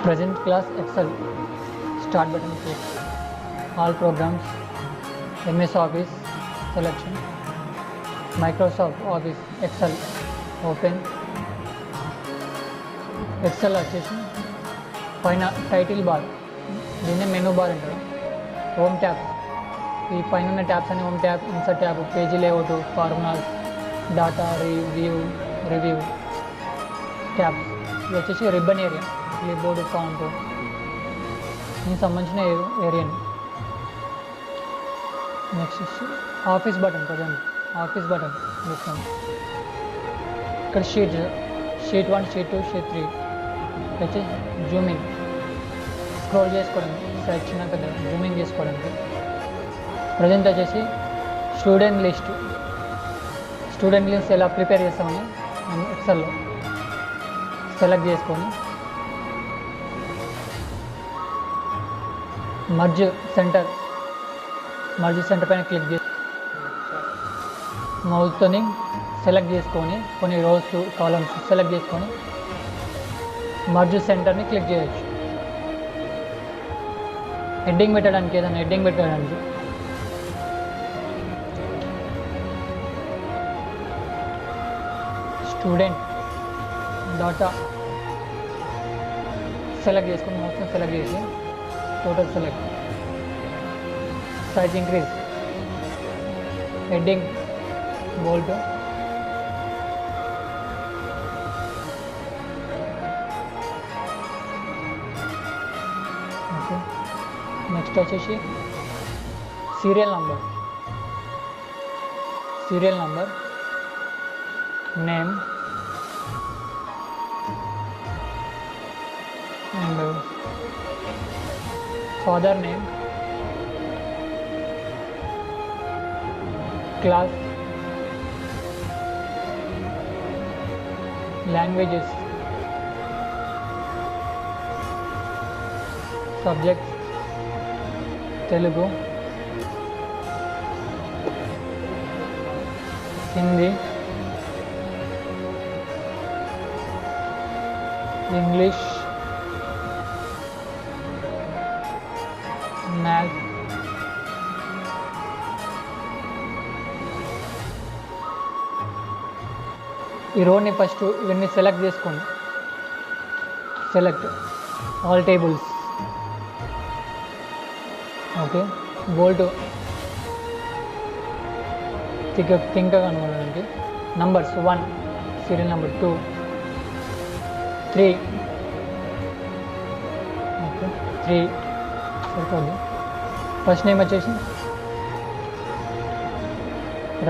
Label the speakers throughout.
Speaker 1: Present class Excel. Start button click. All programs. MS Office selection. Microsoft Office Excel. Open. Excel వచ్చేసి పైన title bar, దీన్నే menu bar అంటారు. Home tab, ఈ పైన ఉన్న tabs అన్ని home tab, insert tab, page layout, formulas, data, review tabs. ఇది వచ్చేసి రిబ్బన్ ఏరియా, క్లిప్బోర్డ్, ఫాంట్ దీనికి సంబంధించిన ఏరియాని. Next office button, present office button చూస్తాం. ఇక్కడ షీట్ 1, షీట్ 2, షీట్ 3 వచ్చి జూమింగ్, స్క్రోల్ చేసుకోవడానికి, సైజ్ చిన్న పెద్ద జూమింగ్ చేసుకోవడానికి. ప్రజెంట్ వచ్చేసి స్టూడెంట్ లిస్ట్ ఎలా ప్రిపేర్ చేస్తామని ఎక్సెల్లో సెలెక్ట్ చేసుకొని మర్జ్ సెంటర్ పైన క్లిక్ చేసి మౌస్తోని సెలెక్ట్ చేసుకొని కొన్ని రోస్ కాలమ్స్ సెలెక్ట్ చేసుకొని మర్జ్ సెంటర్ని క్లిక్ చేయొచ్చు. హెడ్డింగ్ పెట్టడానికి, ఏదైనా హెడ్డింగ్ పెట్టడానికి స్టూడెంట్ డాటా సెలెక్ట్ చేసుకొని మొత్తం సెలెక్ట్ చేసి total select, size increase, heading bold, okay. Next వచ్చేసి serial number, name and father name, class, languages, subjects Telugu, Hindi, English, maths, ఈ రోని ఫస్ట్ ఇవన్నీ సెలెక్ట్ చేసుకోండి. Select all tables, okay. Bold థింక్గా కనుగొనడానికి నంబర్స్ 1, సీరియల్ నెంబర్ 2, 3, ఓకే 3 సరిపోద్ది. First name వచ్చేసి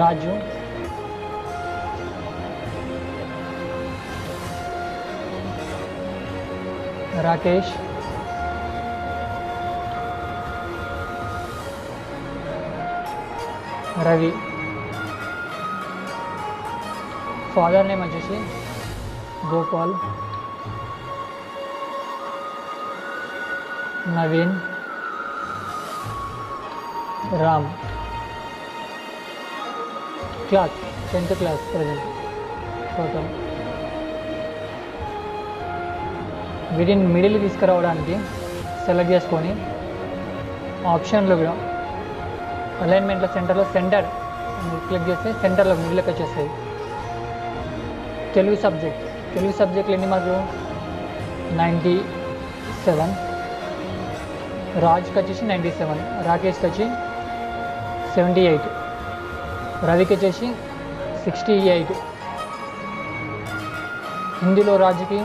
Speaker 1: రాజు, Rakesh, Ravi. Father name వచ్చేసి Gopal, Naveen, Ram. Class 10th class present total. వీటిని మిడిల్ తీసుకురావడానికి సెలెక్ట్ చేసుకొని ఆప్షన్లో కూడా అలైన్మెంట్లో సెంటర్లో సెంటర్ క్లిక్ చేస్తే సెంటర్లో మిడిల్కి వచ్చేస్తాయి. తెలుగు సబ్జెక్టులు ఎన్ని మార్కులు? 97. రాజ్కి వచ్చేసి 97, రాకేష్కి వచ్చి 78, రవికి వచ్చేసి 68. హిందీలో రాజుకి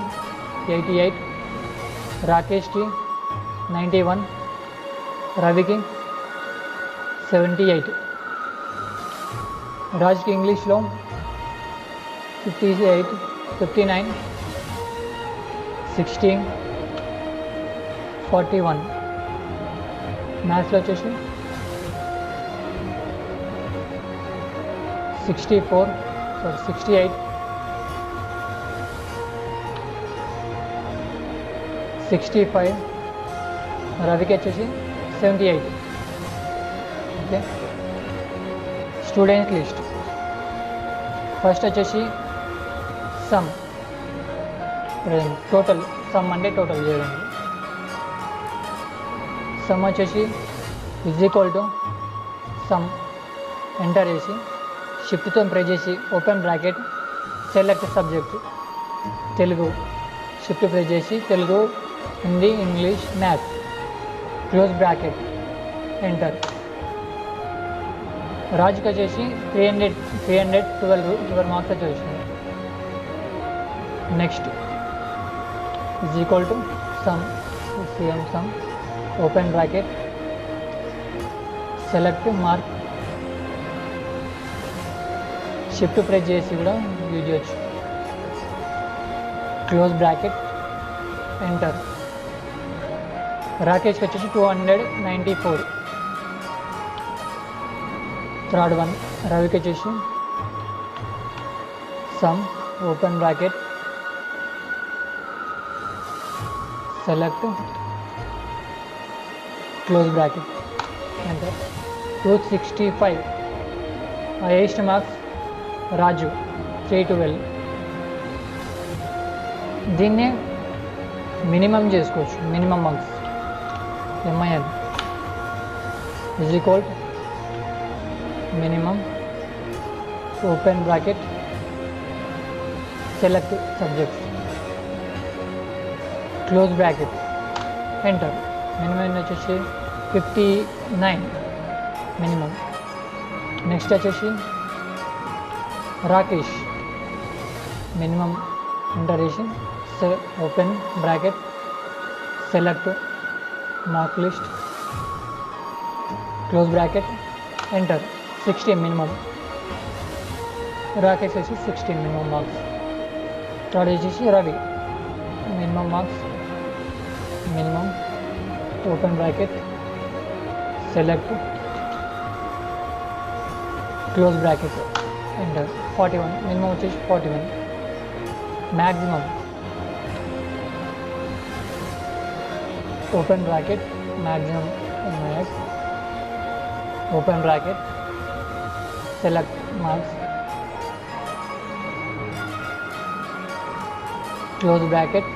Speaker 1: 88, రాకేష్కి 91, రవికి 78. రాజ్కి ఇంగ్లీష్లో 58, 59, 60, 41. మ్యాథ్స్లో వచ్చేసి 68, 65, రవికి వచ్చేసి 78. ఓకే. స్టూడెంట్ లిస్ట్ ఫస్ట్ వచ్చేసి సమ్, టోటల్ సమ్ అంటే టోటల్ చేయడండి. సమ్ వచ్చేసి is equal to sum enter చేసి షిఫ్ట్తో ప్రెస్ చేసి open bracket select subject Telugu shift press చేసి Telugu Hindi English maths close bracket enter. రాజుకి వచ్చేసి 312 మార్క్స్ అయితే వచ్చినాయి. Next is equal to sum sum open bracket select mark shift press చేసి కూడా యూజ్ చేయొచ్చు. Close bracket enter. రాకేష్కి వచ్చేసి 294. థర్డ్ వన్ రవికి వచ్చేసి sum open bracket select close bracket enter. 265 highest marks Raju 312. దీన్నే మినిమం చేసుకోవచ్చు. Minimum marks MIN is equal minimum open bracket select subject close bracket enter. Minimum వచ్చేసి 59 minimum. Next వచ్చేసి Rakesh minimum enter చేసి open bracket select mark list close bracket enter. 16 minimum. Rakesh వచ్చి 16 minimum marks. Third వచ్చేసి Ravi minimum marks minimum open bracket select close bracket enter. 41 minimum వచ్చేసి 41. Maximum open bracket maximum max open bracket select marks close bracket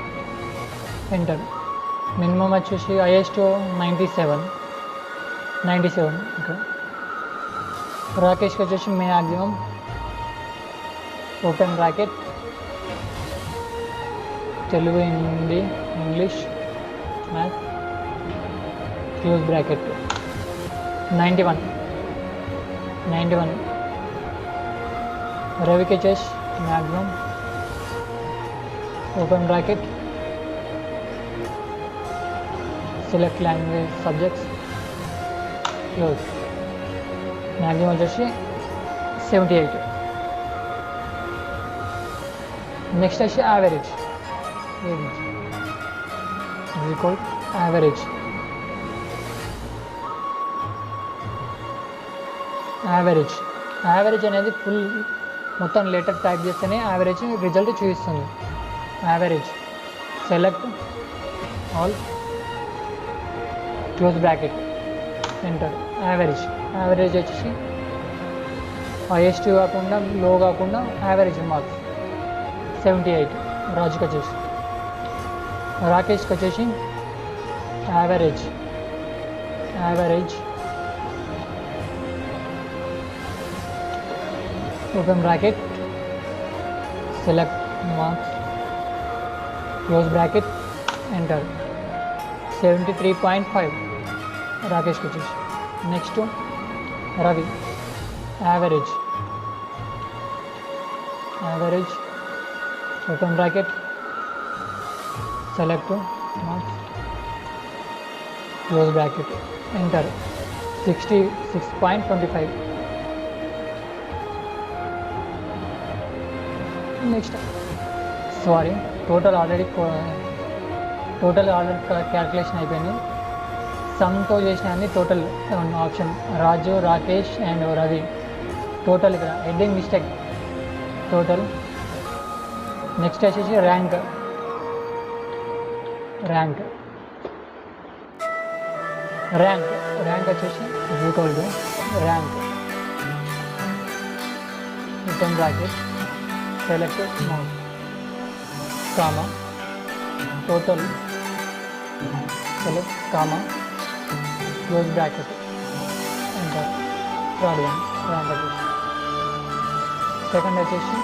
Speaker 1: enter. Minimum వచ్చేసి highest 97. ఇంకా రాకేష్కి వచ్చేసి maximum open bracket Telugu Hindi English maths close bracket 91. రవికి వచ్చేసి maximum open bracket select language subjects close. Maximum వచ్చేసి 78. Next వచ్చి average equal average. Average అనేది full మొత్తం letter type చేస్తేనే యావరేజ్ రిజల్ట్ చూపిస్తుంది. Average select all close bracket enter. Average వచ్చేసి highest కాకుండా లో కాకుండా యావరేజ్ మార్క్స్ 78. రాజుకి వచ్చేసి. రాకేష్కి వచ్చేసి average open bracket select marks close bracket enter. 73.5 రాకేష్కి వచ్చేసి. Next Ravi average open bracket select marks close bracket enter. 66.25. Next total already calculation అయిపోయింది. సమ్తో చేసిన అన్ని total option Raju Rakesh and Ravi total ఇక్కడ హెడ్డింగ్ మిస్టేక్ టోటల్. నెక్స్ట్ వచ్చేసి rank వచ్చేసి equal to rank open bracket select mark comma total select comma close bracket enter. Third one rank వచ్చేసి. Second వచ్చేసి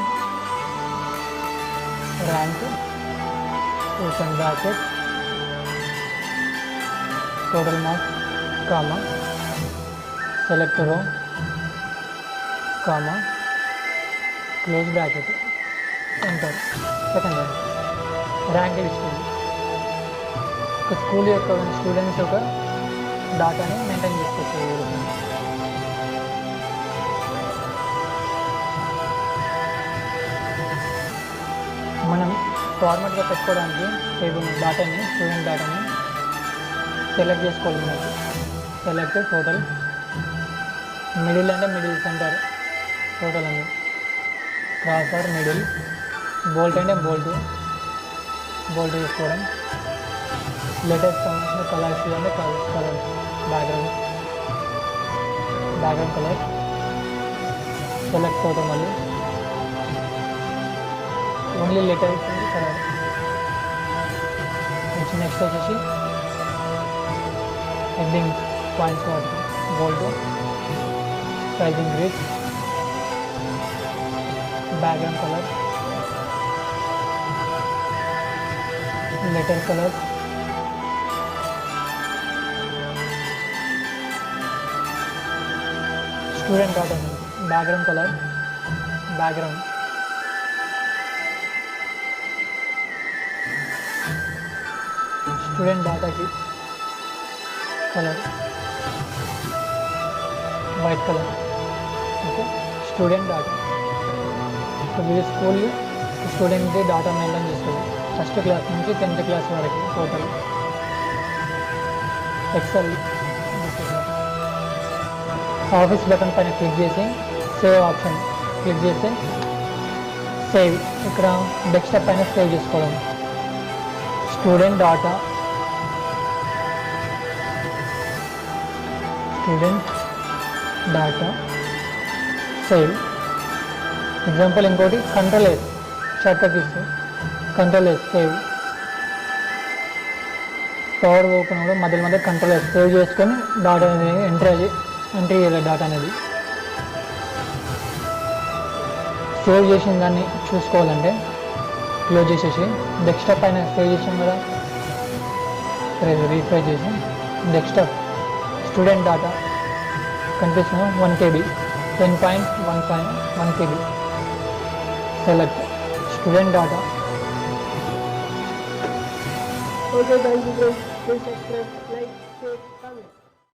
Speaker 1: rank open bracket total marks comma select row comma close bracket enter. Second rank list. ఒక school యొక్క students యొక్క డాటాని maintain చేసుకోవచ్చు. మనం ఫార్మాట్గా పెట్టుకోవడానికి టేబుల్ డాటాని స్టూడెంట్ డాటాని సెలెక్ట్ చేసుకోవాలి. మనకి సెలెక్ట్ టోటల్, మిడిల్ అంటే మిడిల్, సెంటర్ టోటల్ అని, క్రాస్ ఆర్ మిడిల్, బోల్ట్ అంటే బోల్ట్ చేసుకోవడం, లేటెస్ట్ సంబంధించిన కలర్స్ అంటే colours, background colour select total, మళ్ళీ ఓన్లీ లెటర్స్ కలర్. నెక్స్ట్ వచ్చేసి హెడ్డింగ్ పాయింట్స్ వాటి bold, sizing grid, background colour, letter colour, student data background colour, background student డాటాకి colour white colour. Okay, student data. వీళ్ళు school స్టూడెంట్కి data maintain చేస్తుంది first class నుంచి 10th class వరకు total. Excel office button పైన click చేసి save option click చేసి save, ఇక్కడ డెస్క్టాప్ పైన సేవ్ చేసుకోవడం. Student data save. ఎగ్జాంపుల్ ఇంకోటి కంట్రోల్ ఎస్ షార్ట్కట్ ఇస్తే control S save. Power open కూడా మధ్య కంట్రోల్ ఎస్ సేవ్ చేసుకొని డాటా అనేది ఎంట్రీ చేయాలి. డాటా అనేది సేవ్ చేసిన దాన్ని చూసుకోవాలంటే క్లోజ్ చేసేసి డెస్క్టాప్ పైన సేవ్ చేసాం కదా, రీఫ్రెష్ చేసి డెస్క్టాప్ స్టూడెంట్ డాటా కనిపిస్తున్న 1 KB 10.1 KB. Select student data.
Speaker 2: Okay, thank you guys. Please subscribe, like, share, comment.